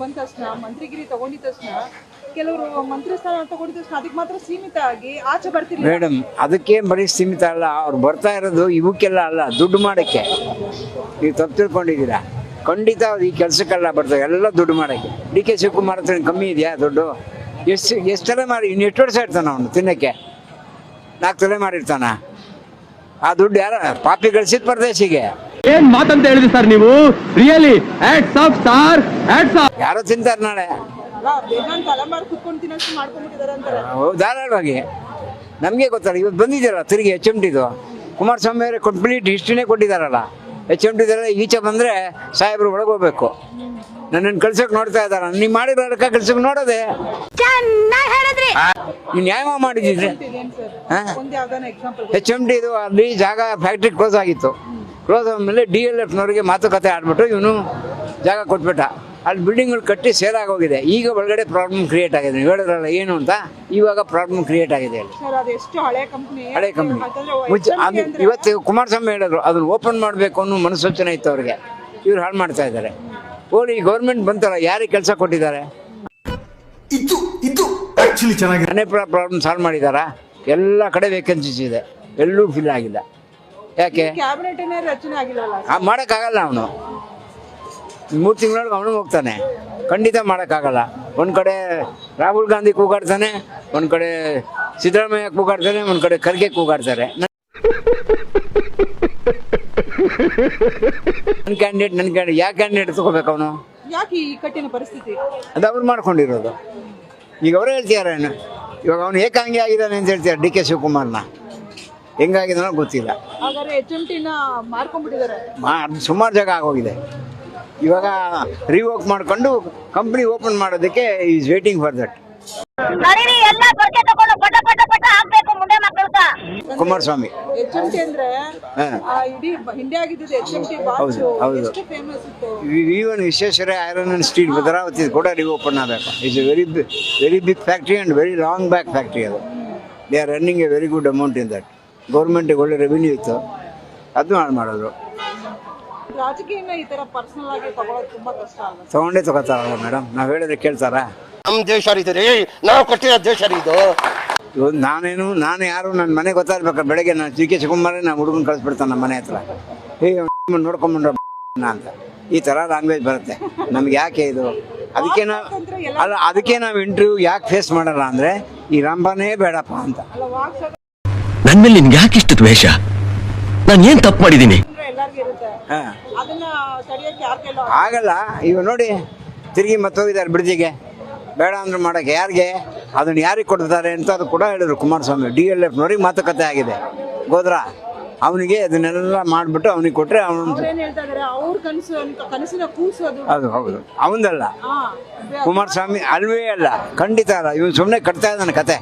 ಬಂದ ತಕ್ಷಣ ಮಂತ್ರಿಗಿರಿ ತಗೊಂಡಿದ ತಕ್ಷಣ ಕೆಲವರು ಮಂತ್ರಿ ಸ್ಥಾನ ತಗೊಂಡಿದ ತಕ್ಷಣ ಅದಕ್ಕೆ ಮಾತ್ರ ಸೀಮಿತ ಆಗಿ ಆಚೆ ಬರ್ತಿರ್ಲಿಲ್ಲ ಮೇಡಮ್. ಅದಕ್ಕೆ ಬರೀ ಸೀಮಿತ ಅಲ್ಲ, ಅವ್ರು ಬರ್ತಾ ಇರೋದು ಇವಕ್ಕೆಲ್ಲ ಅಲ್ಲ, ದುಡ್ಡು ಮಾಡೋಕ್ಕೆ. ನೀವು ತಪ್ಪು ತಿಳ್ಕೊಂಡಿದ್ದೀರಾ. ಖಂಡಿತ ಅವ್ರು ಈ ಕೆಲಸಕ್ಕೆಲ್ಲ ಬರ್ತಾರೆ, ಎಲ್ಲ ದುಡ್ಡು ಮಾಡೋಕ್ಕೆ. ಡಿ ಕೆ ಶಿವಕುಮಾರ್ ಹತ್ರ ಕಮ್ಮಿ ಇದೆಯಾ ದುಡ್ಡು? ಎಷ್ಟು ತಲೆ ಮಾಡಿ ಇನ್ನು ಎಷ್ಟು ವರ್ಷ ಇರ್ತಾನ ಅವನು ತಿನ್ನಕ್ಕೆ? 4 ತಲೆ ಮಾಡಿರ್ತಾನ. ಆ ದುಡ್ಡು ಯಾರ ಪಾಪಿ ಗಳಿಸಿದ ಪರದೇಶಿಗೆ. ಏನ್ ಮಾತಂತ ಹೇಳಿದ್ರಿ ಸರ್ ನೀವು? Really hats off sir, hats off. ಯಾರೋ ತಿಂತಾರೆ ನಾಳೆ. ಬೇಜಾನ್ ತಲೆಮಾರು ಕುತ್ಕೊಂಡು ತಿನ್ನೋಷ್ಟು ಮಾಡ್ಕೊಂಡ್ಬಿಟ್ಟಿದ್ದಾರೆ ಅಂತಾರೆ. ಧಾರಾಳವಾಗಿ ನಮಗೆ ಗೊತ್ತಲ್ಲ. ಇವತ್ತು ಬಂದಿದ್ದೀರಲ್ಲ ತಿರುಗಿ HMTದು ಕುಮಾರಸ್ವಾಮಿ ಅವರೇ ಕಂಪ್ಲೀಟ್ ಹಿಸ್ಟ್ರಿನೇ ಕೊಟ್ಟಿದ್ದಾರಲ್ಲ. HMTದೆಲ್ಲ ಈಚೆ ಬಂದರೆ ಸಾಹೇಬರು ಒಳಗೋಗ್ಬೇಕು. ನನ್ನನ್ನು ಕಳ್ಸೋಕೆ ನೋಡ್ತಾ ಇದ್ದಾರ. ನೀವು ಮಾಡಿರೋ ಕಳ್ಸೋಕೆ ನೋಡೋದೆ ನೀವು ನ್ಯಾಯ ಮಾಡಿದ್ರಿ. ಒಂದ್ ಯಾವ್ದಾನ ಎಕ್ಸಾಂಪಲ್ HMTದು ಅಲ್ಲಿ ಜಾಗ ಫ್ಯಾಕ್ಟ್ರಿ ಕ್ಲೋಸ್ ಆಗಿತ್ತು. ಕ್ಲೋಸ್ ಆದಮೇಲೆ DLFನವ್ರಿಗೆ ಮಾತುಕತೆ ಆಡ್ಬಿಟ್ಟು ಇವನು ಜಾಗ ಕೊಟ್ಬಿಟ್ಟ. ಅಲ್ಲಿ ಬಿಲ್ಡಿಂಗ್ಗಳು ಕಟ್ಟಿ ಸೇಲ್ ಆಗೋಗಿದೆ. ಈಗ ಒಳಗಡೆ ಪ್ರಾಬ್ಲಮ್ ಕ್ರಿಯೇಟ್ ಆಗಿದೆ. ನೀವು ಹೇಳಿದ್ರಲ್ಲ ಏನು ಅಂತ, ಇವಾಗ ಪ್ರಾಬ್ಲಮ್ ಕ್ರಿಯೇಟ್ ಆಗಿದೆ ಅಲ್ಲಿ. ಹಳೆ ಕಂಪ್ನಿ ಇವತ್ತು ಕುಮಾರಸ್ವಾಮಿ ಹೇಳಿದ್ರು ಅದನ್ನು ಓಪನ್ ಮಾಡಬೇಕು ಅನ್ನೋ ಮನಸ್ಸೋಚನೆ ಇತ್ತು ಅವ್ರಿಗೆ. ಇವ್ರು ಹಾಳು ಮಾಡ್ತಾ ಇದ್ದಾರೆ. ಓಲಿ ಗೌರ್ಮೆಂಟ್ ಬಂತಲ್ಲ, ಯಾರಿಗೆ ಕೆಲಸ ಕೊಟ್ಟಿದ್ದಾರೆ? ಮನೆ ಪ್ರಾಬ್ಲಮ್ ಸಾಲ್ವ್ ಮಾಡಿದಾರಾ? ಎಲ್ಲ ಕಡೆ ವೇಕೆನ್ಸೀಸ್ ಇದೆ, ಎಲ್ಲೂ ಫಿಲ್ ಆಗಿಲ್ಲ. ಯಾಕೆ? ಕ್ಯಾಬಿನೆಟ್ ರಚನೆ ಆಗಿಲ್ಲ. ಮಾಡೋಕ್ಕಾಗಲ್ಲ. ಅವನು 3 ತಿಂಗಳೊಳಗೆ ಅವನು ಹೋಗ್ತಾನೆ. ಖಂಡಿತ ಮಾಡೋಕ್ಕಾಗಲ್ಲ. ಒಂದು ಕಡೆ ರಾಹುಲ್ ಗಾಂಧಿ ಕೂಗಾಡ್ತಾನೆ, ಒಂದು ಕಡೆ ಸಿದ್ದರಾಮಯ್ಯ ಕೂಗಾಡ್ತಾನೆ, ಒಂದು ಕಡೆ ಖರ್ಗೆ ಕೂಗಾಡ್ತಾರೆ. ನನ್ನ ಕ್ಯಾಂಡಿಡೇಟ್ ಯಾವ ಕ್ಯಾಂಡಿಡೇಟ್ ತಗೋಬೇಕು ಅವನು? ಯಾಕೆ ಈ ಕಠಿಣ ಪರಿಸ್ಥಿತಿ? ಅದು ಅವ್ರು ಮಾಡ್ಕೊಂಡಿರೋದು. ಈಗ ಅವರೇ ಹೇಳ್ತಿದ್ದಾರೆ. ಇವಾಗ ಅವನು ಏಕಾಂಗಿ ಆಗಿದ್ದಾನೆ ಅಂತ ಹೇಳ್ತಾರೆ. ಡಿ ಕೆ ಶಿವಕುಮಾರ್ನ ಹೆಂಗಾಗಿದ್ದಾನೋ ಗೊತ್ತಿಲ್ಲ. ಹಾಗಾದ್ರೆ HMTನ ಮಾರ್ಕೊಂಡ್ಬಿಟ್ಟಿದ್ದಾರೆ. ಸುಮಾರು ಜಾಗ ಆಗೋಗಿದೆ. ಇವಾಗ ರಿವೋಕ್ ಮಾಡ್ಕೊಂಡು ಕಂಪ್ನಿ ಓಪನ್ ಮಾಡೋದಕ್ಕೆ is waiting for that. Kumaraswamy HMT ಅಂದ್ರೆ ಇಡೀ ಇಂಡಿಯಾ ಆಗಿದ್ದು HMT ಎಷ್ಟು ಫೇಮಸ್ ಇತ್ತು. Even Visvesvaraya iron and steel Bhadravati ಕೂಡ ರಿಓಪನ್ ಆಗಬೇಕು. It's a very big factory and very long back factory. ಅದು they are running a very good amount in that. ಗೌರ್ಮೆಂಟಿಗೆ ಒಳ್ಳೆ ರೆವಿನ್ಯೂ ಇತ್ತು, ಅದನ್ನು ಹಾಳು ಮಾಡಿದ್ರು. ರಾಜಕೀಯನ ಈ ತರ ಪರ್ಸನಲ್ ಆಗಿ ತಗೊಳ್ಳೋದು ತುಂಬಾ ಕಷ್ಟ ಆಗುತ್ತೆ. ತಗೊಂಡೇ ತಗೋತಾರಲ್ಲ ಮೇಡಮ್. ನಾವು ಹೇಳಿದ್ರೆ ಕೇಳ್ತಾರಾ? ನಮ್ಮ ದೇಶ ರೀ, ನಾವು ಕೊಟ್ಟಿರೋ ದೇಶ ಇದು. ಇವತ್ತು ನಾನು ಯಾರು ನನ್ನ ಮನೆ ಗೊತ್ತಾಗ್ಬೇಕಾದ್ರೆ ಬೆಳಗ್ಗೆ ನಾನು ಡಿ ಕೆ ಶಿವಕುಮಾರೇ ನಾನು ಹುಡುಗನ ಕಳಿಸ್ಬಿಡ್ತಾನೆ ನಮ್ಮ ಮನೆ ಹತ್ರ. ನೋಡ್ಕೊಂಡ್ಬಂಡ್ರ ಅಂತ ಈ ಥರ ಲ್ಯಾಂಗ್ವೇಜ್ ಬರುತ್ತೆ ನಮ್ಗೆ. ಯಾಕೆ ಇದು? ಅದಕ್ಕೆ ನಾವು ಇಂಟರ್ವ್ಯೂ ಯಾಕೆ ಫೇಸ್ ಮಾಡಲ್ಲ ಅಂದರೆ ಈ ರಂಭನೇ ಬೇಡಪ್ಪ ಅಂತ. ನನ್ನ ಮೇಲೆ ನಿನ್ಗೆ ಯಾಕೆ ಇಷ್ಟು ದ್ವೇಷ? ನಾನು ಏನು ತಪ್ಪು ಮಾಡಿದ್ದೀನಿ? ಆಗಲ್ಲ. ಇವಾಗ ನೋಡಿ ತಿರುಗಿ ಮತ್ತೋಗಿದ್ದಾರೆ ಬ್ರಿಡ್ಜಿಗೆ. ಬೇಡ ಅಂದ್ರೆ ಮಾಡೋಕ್ಕೆ ಯಾರಿಗೆ? ಅದನ್ನು ಯಾರಿಗೆ ಕೊಡ್ತಾರೆ ಅಂತ ಅದು ಕೂಡ ಹೇಳಿದ್ರು ಕುಮಾರಸ್ವಾಮಿ. DLFನವ್ರಿಗೆ ಮಾತುಕತೆ ಆಗಿದೆ. ಗೋದ್ರ ಅವನಿಗೆ ಅದನ್ನೆಲ್ಲ ಮಾಡಿಬಿಟ್ಟು ಅವನಿಗೆ ಕೊಟ್ಟರೆ ಅವನು ಅದು ಹೌದು ಅವನದಲ್ಲ. ಕುಮಾರಸ್ವಾಮಿ ಅಲ್ವೇ ಅಲ್ಲ, ಖಂಡಿತ ಅಲ್ಲ. ಇವನು ಸುಮ್ಮನೆ ಕಟ್ತಾ ಇದ್ದಾನೆ ಕತೆ.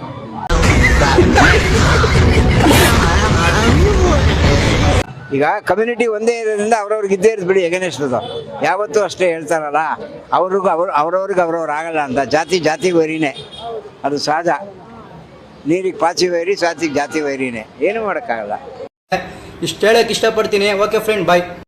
ಈಗ ಕಮ್ಯುನಿಟಿ ಒಂದೇ ಇರೋದ್ರಿಂದ ಅವ್ರವ್ರಿಗೆ ಇದ್ದೇ ಇರೋದು ಬಿಡಿ. ಎಗನೆಸ್ಟದು ಯಾವತ್ತೂ ಅಷ್ಟೇ ಹೇಳ್ತಾರಲ್ಲ, ಅವ್ರವ್ರಿಗೆ ಆಗಲ್ಲ ಅಂತ. ಜಾತಿ ವೈರಿನೇ, ಅದು ಸಹಜ. ನೀರಿಗೆ ಪಾಚಿ ವೈರಿ, ಜಾತಿ ವೈರಿನೇ. ಏನು ಮಾಡೋಕ್ಕಾಗಲ್ಲ. ಇಷ್ಟು ಹೇಳಕ್ಕೆ ಇಷ್ಟಪಡ್ತೀನಿ. ಓಕೆ ಫ್ರೆಂಡ್, ಬಾಯ್.